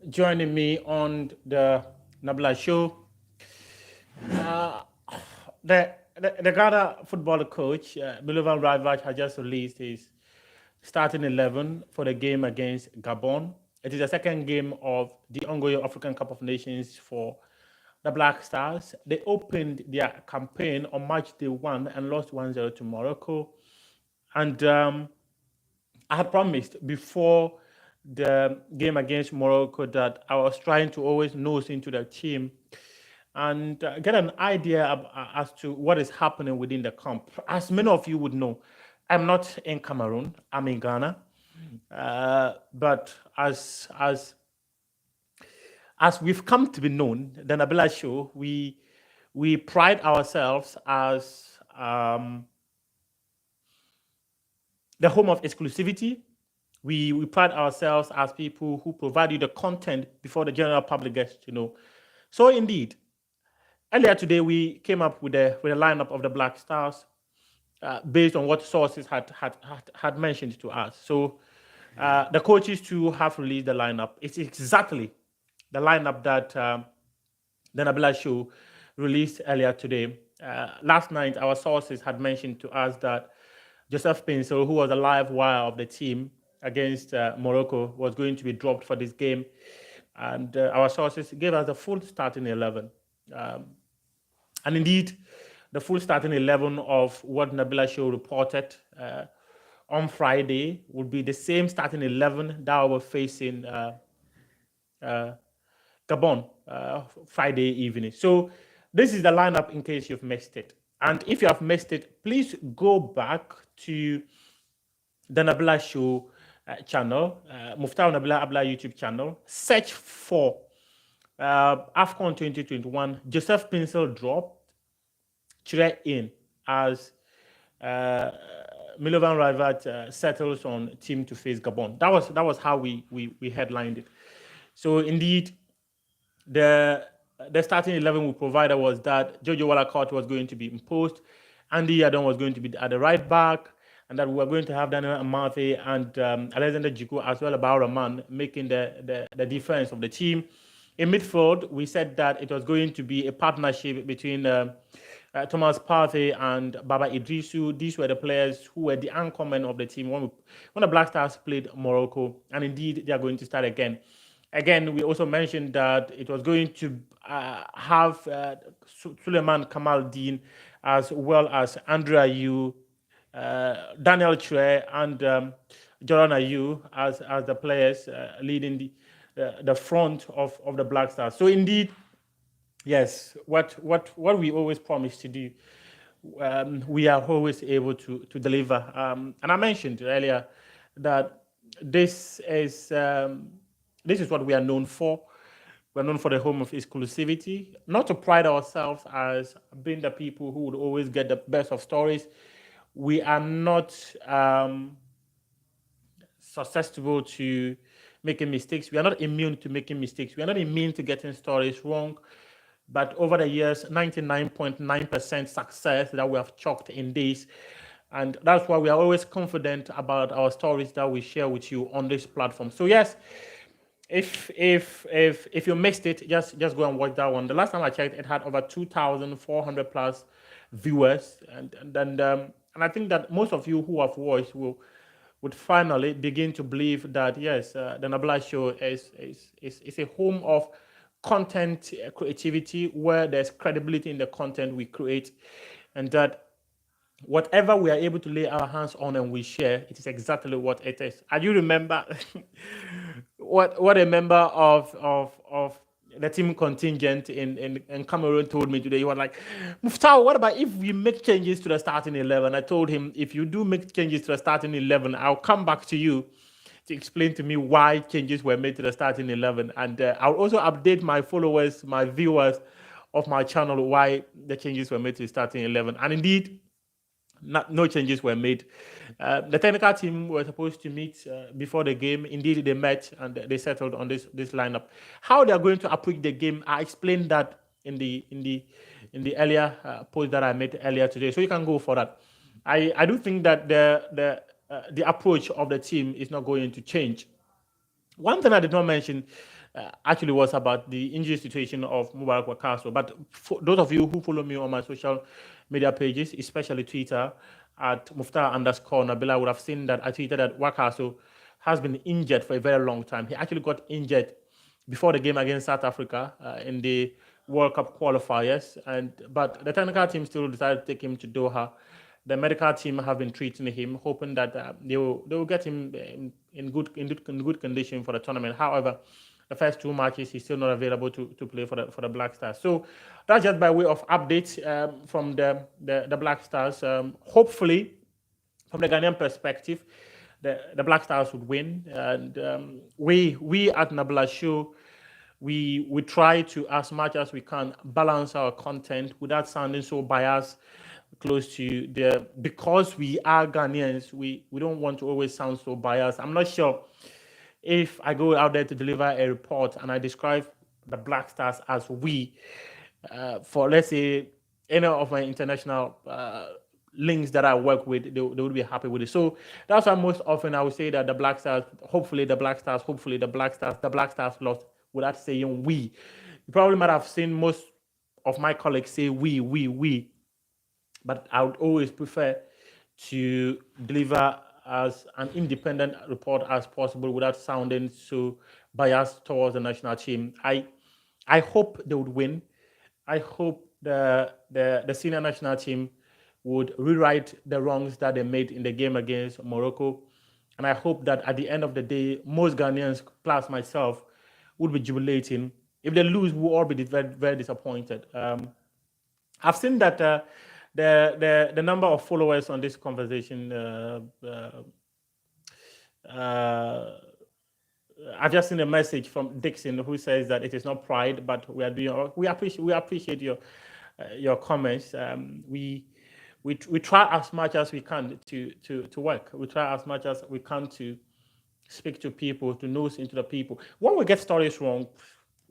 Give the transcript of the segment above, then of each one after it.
joining me on the Nabla show. Uh, the Ghana football coach, Milovan Rajevac, has just released his starting 11 for the game against Gabon. It is the second game of the ongoing African Cup of Nations for the Black Stars. They opened their campaign on March day 1 and lost 1-0 to Morocco. And I had promised before the game against Morocco that I was trying to always nose into the team and get an idea as to what is happening within the camp. As many of you would know, I'm not in Cameroon, I'm in Ghana. But as we've come to be known, the Nabila Show, we pride ourselves as the home of exclusivity. We pride ourselves as people who provide you the content before the general public gets to know. So indeed, earlier today we came up with a lineup of the Black Stars based on what sources had mentioned to us. So the coaches too have released the lineup. It's exactly the lineup that the Nabila Show released earlier today. Last night, our sources had mentioned to us that Joseph Pinsel, who was a live wire of the team against Morocco, was going to be dropped for this game. And our sources gave us a full starting 11. And indeed, the full starting 11 of what Nabila Show reported on Friday would be the same starting 11 that we were facing Gabon Friday evening. So this is the lineup in case you've missed it. And if you have missed it, please go back to the Nabila Show channel, Muftar Nabila Abla YouTube channel. Search for AFCON 2021. Joseph Pinsel dropped Chire in as Milovan Rajevac settles on team to face Gabon. That was how we headlined it. So indeed, the starting 11 we provided was that Jojo Walacott was going to be imposed, Andy Yadon was going to be at the right back, and that we were going to have Daniel Amathe and Alexander Jiku as well as Bahraman making the defense of the team. In midfield, we said that it was going to be a partnership between Thomas Partey and Baba Idrisu. These were the players who were the anchormen of the team when the Black Stars played Morocco, and indeed they are going to start again. Again, we also mentioned that it was going to have Suleiman Kamaldeen as well as Andrea Yu, Daniel Chue, and Joran Ayew as the players leading the front of the Black Stars. So indeed, yes, what we always promise to do, we are always able to deliver. And I mentioned earlier that this is what we are known for. We're known for the home of exclusivity, not to pride ourselves as being the people who would always get the best of stories. We are not susceptible to making mistakes. We are not immune to making mistakes. We are not immune to getting stories wrong. But over the years, 99.9% success that we have chalked in this. And that's why we are always confident about our stories that we share with you on this platform. So yes, if you missed it, just go and watch that one. The last time I checked, it had over 2,400 plus viewers, and I think that most of you who have watched would finally begin to believe that yes, the Nabila Show is a home of content creativity where there's credibility in the content we create, and that whatever we are able to lay our hands on and we share, it is exactly what it is. And you remember what a member of the team contingent in Cameroon told me today. He was like, Muftar, what about if we make changes to the starting 11? I told him, if you do make changes to the starting 11, I'll come back to you to explain to me why changes were made to the starting 11. And I'll also update my followers, my viewers of my channel, why the changes were made to the starting 11. And indeed, no changes were made. The technical team were supposed to meet before the game. Indeed, they met and they settled on this lineup. How they are going to approach the game, I explained that in the earlier post that I made earlier today. So you can go for that. I do think that the approach of the team is not going to change. One thing I did not mention actually was about the injury situation of Mubarak Wakaso. But for those of you who follow me on my social media pages, especially Twitter, at Muftar_Nabila, would have seen that I tweeted that Wakaso has been injured for a very long time. He actually got injured before the game against South Africa in the World Cup qualifiers, but the technical team still decided to take him to Doha. The medical team have been treating him, hoping that they will get him in good condition for the tournament. However, the first two matches he's still not available to play for the Black Stars. So that's just by way of update from the Black Stars. Hopefully, from the Ghanaian perspective, the Black Stars would win, and we at Nabla Show, we try to, as much as we can, balance our content without sounding so biased close to because we are Ghanaians, we don't want to always sound so biased. I'm not sure if I go out there to deliver a report and I describe the Black Stars as we, for let's say any of my international links that I work with, they would be happy with it. So that's why most often I would say that the Black Stars, hopefully the Black Stars lost without saying we. You probably might have seen most of my colleagues say we, but I would always prefer to deliver as an independent report as possible without sounding so biased towards the national team. I hope they would win. I hope the senior national team would rewrite the wrongs that they made in the game against Morocco. And I hope that at the end of the day, most Ghanaians, plus myself, would be jubilating. If they lose, we'll all be very, very disappointed. I've seen that the number of followers on this conversation, I've just seen a message from Dixon who says that it is not pride, but we appreciate your comments. We try as much as we can to work. We try as much as we can to speak to people, to nose into the people. When we get stories wrong,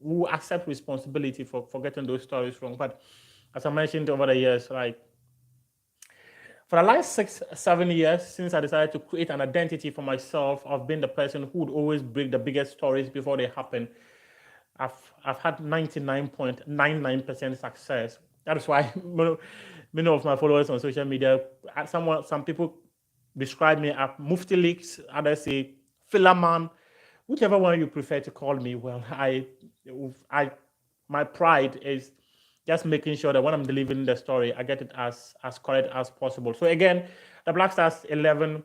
we accept responsibility for getting those stories wrong. But as I mentioned over the years, like for the last 6-7 years, since I decided to create an identity for myself of being the person who would always break the biggest stories before they happen, I've had 99.99% success. That is why many of my followers on social media, some people describe me as Mufti Leaks, others say Philaman, whichever one you prefer to call me. Well, my pride is just making sure that when I'm delivering the story, I get it as correct as possible. So again, the Black Stars 11,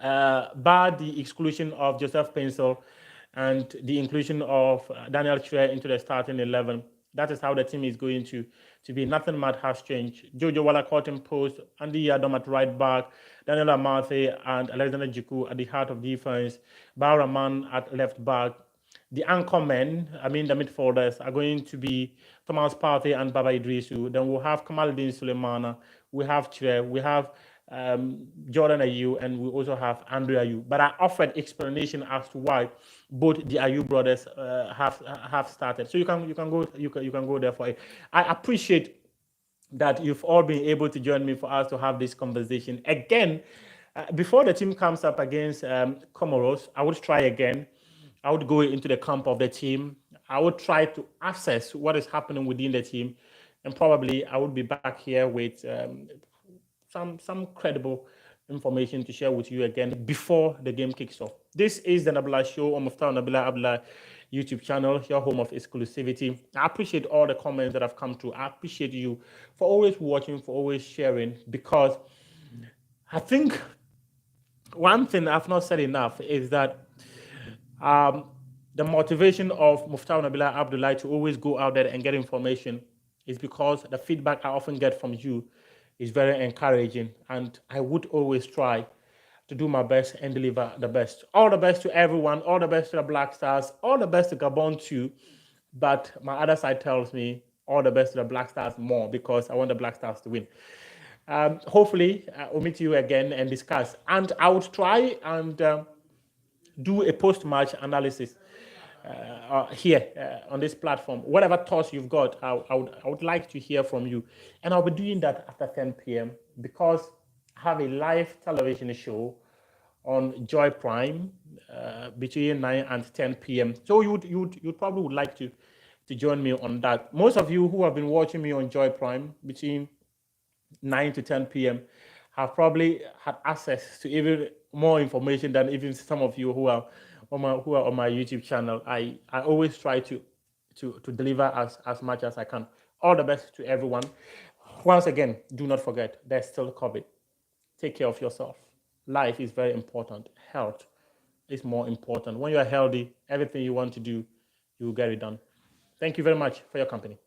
bar the exclusion of Joseph Pencil and the inclusion of Daniel Chue into the starting 11. That is how the team is going to be. Nothing much has changed. Jojo Wallacott in post, Andy Yadom at right back, Daniel Amathe and Alexander Jiku at the heart of defense, Bahraman at left back. The anchormen, the midfielders, are going to be Thomas Partey and Baba Idrisu. Then we'll have Kamaldeen Sulemana, we have Chue, we have Jordan Ayew, and we also have Andrew Ayew. But I offered explanation as to why both the Ayew brothers have started. So you can go there for it. I appreciate that you've all been able to join me for us to have this conversation again. Before the team comes up against Comoros, I would try again. I would go into the camp of the team. I would try to assess what is happening within the team, and probably I would be back here with some credible information to share with you again before the game kicks off. This is the Nabila Show on Muftar Nabila Abdullah YouTube channel, your home of exclusivity. I appreciate all the comments that have come through. I appreciate you for always watching, for always sharing, because I think one thing I've not said enough is that the motivation of Muftar Nabila Abdullah to always go out there and get information is because the feedback I often get from you is very encouraging, and I would always try to do my best and deliver the best. All the best to everyone, all the best to the Black Stars, all the best to Gabon too, but my other side tells me all the best to the Black Stars more, because I want the Black Stars to win. Hopefully, I'll meet you again and discuss. And I would try and do a post-match analysis here on this platform. Whatever thoughts you've got, I would like to hear from you. And I'll be doing that after 10 p.m. because I have a live television show on Joy Prime between 9 and 10 p.m. So you'd probably would like to join me on that. Most of you who have been watching me on Joy Prime between 9 to 10 p.m. have probably had access to even more information than even some of you who are on my YouTube channel. I always try to deliver as much as I can. All the best to everyone. Once again, do not forget, there's still COVID. Take care of yourself. Life is very important. Health is more important. When you're healthy, everything you want to do, you will get it done. Thank you very much for your company.